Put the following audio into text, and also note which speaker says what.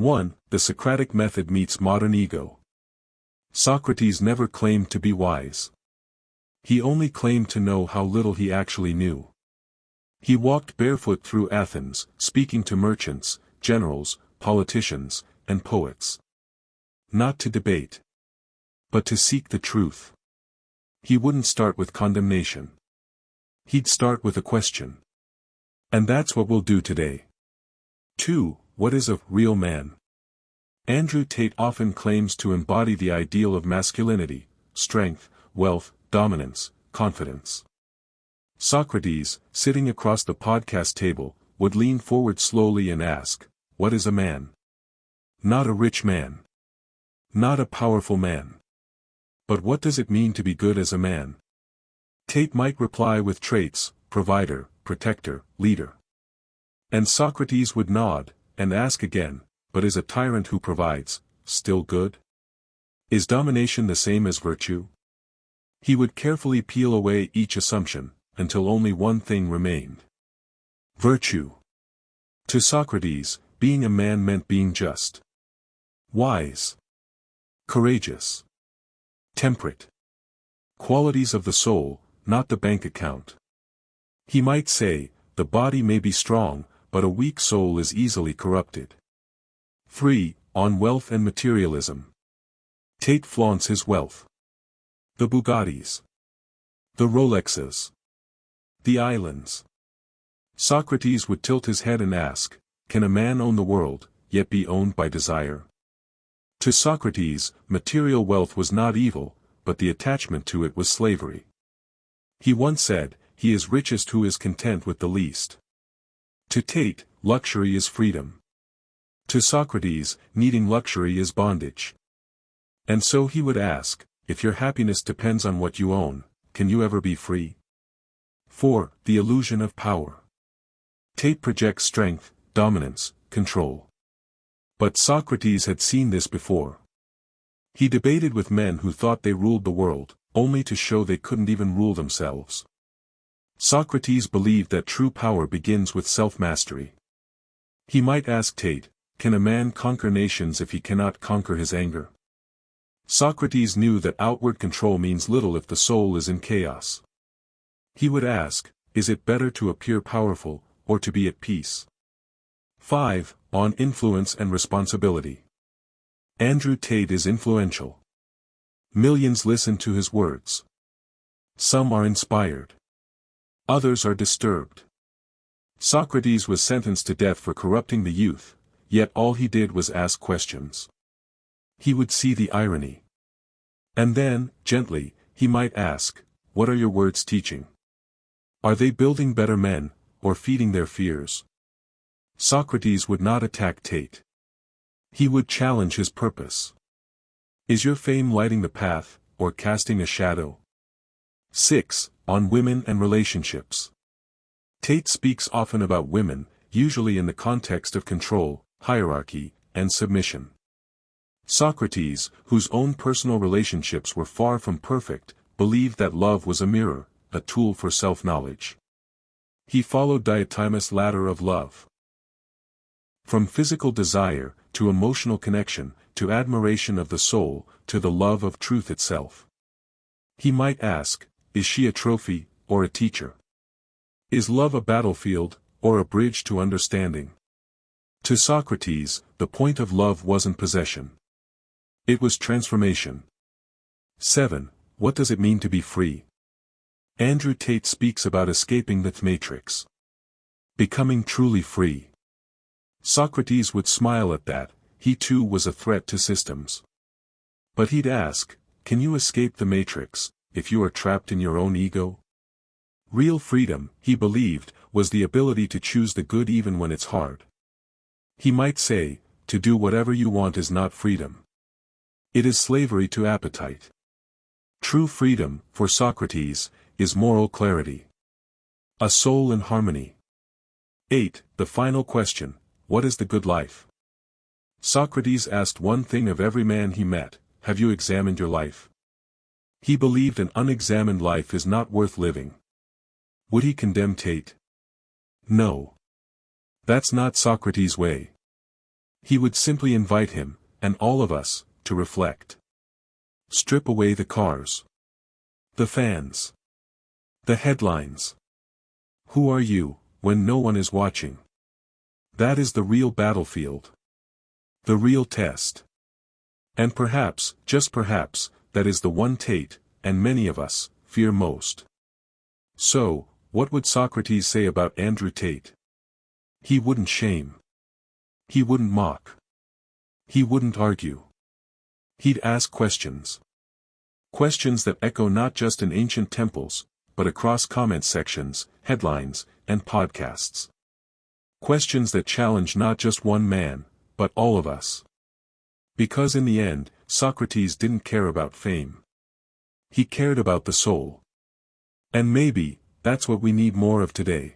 Speaker 1: 1. The Socratic method meets modern ego. Socrates never claimed to be wise. He only claimed to know how little he actually knew. He walked barefoot through Athens, speaking to merchants, generals, politicians, and poets. Not to debate, but to seek the truth. He wouldn't start with condemnation. He'd start with a question. And that's what we'll do today. 2. What is a real man? Andrew Tate often claims to embody the ideal of masculinity, strength, wealth, dominance, confidence. Socrates, sitting across the podcast table, would lean forward slowly and ask, "What is a man?" Not a rich man. Not a powerful man. But what does it mean to be good as a man? Tate might reply with traits: provider, protector, leader. And Socrates would nod, and ask again, but is a tyrant who provides still good? Is domination the same as virtue? He would carefully peel away each assumption, until only one thing remained. Virtue. To Socrates, being a man meant being just, wise, courageous, temperate. Qualities of the soul, not the bank account. He might say, the body may be strong, but a weak soul is easily corrupted. 3. On wealth and materialism. Tate flaunts his wealth. The Bugattis. The Rolexes. The islands. Socrates would tilt his head and ask, can a man own the world, yet be owned by desire? To Socrates, material wealth was not evil, but the attachment to it was slavery. He once said, he is richest who is content with the least. To Tate, luxury is freedom. To Socrates, needing luxury is bondage. And so he would ask, if your happiness depends on what you own, can you ever be free? 4. The illusion of power. Tate projects strength, dominance, control. But Socrates had seen this before. He debated with men who thought they ruled the world, only to show they couldn't even rule themselves. Socrates believed that true power begins with self-mastery. He might ask Tate, can a man conquer nations if he cannot conquer his anger? Socrates knew that outward control means little if the soul is in chaos. He would ask, is it better to appear powerful, or to be at peace? 5. On influence and responsibility. Andrew Tate is influential. Millions listen to his words. Some are inspired. Others are disturbed. Socrates was sentenced to death for corrupting the youth, yet all he did was ask questions. He would see the irony. And then, gently, he might ask, what are your words teaching? Are they building better men, or feeding their fears? Socrates would not attack Tate. He would challenge his purpose. Is your fame lighting the path, or casting a shadow? 6. On women and relationships. Tate speaks often about women, usually in the context of control, hierarchy, and submission. Socrates, whose own personal relationships were far from perfect, believed that love was a mirror, a tool for self-knowledge. He followed Diotimus' ladder of love. From physical desire, to emotional connection, to admiration of the soul, to the love of truth itself. He might ask, is she a trophy, or a teacher? Is love a battlefield, or a bridge to understanding? To Socrates, the point of love wasn't possession. It was transformation. 7. What does it mean to be free? Andrew Tate speaks about escaping the matrix. Becoming truly free. Socrates would smile at that, he too was a threat to systems. But he'd ask, can you escape the matrix, if you are trapped in your own ego? Real freedom, he believed, was the ability to choose the good even when it's hard. He might say, to do whatever you want is not freedom. It is slavery to appetite. True freedom, for Socrates, is moral clarity. A soul in harmony. 8. The final question, what is the good life? Socrates asked one thing of every man he met, have you examined your life? He believed an unexamined life is not worth living. Would he condemn Tate? No. That's not Socrates' way. He would simply invite him, and all of us, to reflect. Strip away the cars. The fans. The headlines. Who are you, when no one is watching? That is the real battlefield. The real test. And perhaps, just perhaps, that is the one Tate, and many of us, fear most. So, what would Socrates say about Andrew Tate? He wouldn't shame. He wouldn't mock. He wouldn't argue. He'd ask questions. Questions that echo not just in ancient temples, but across comment sections, headlines, and podcasts. Questions that challenge not just one man, but all of us. Because in the end, Socrates didn't care about fame. He cared about the soul. And maybe, that's what we need more of today.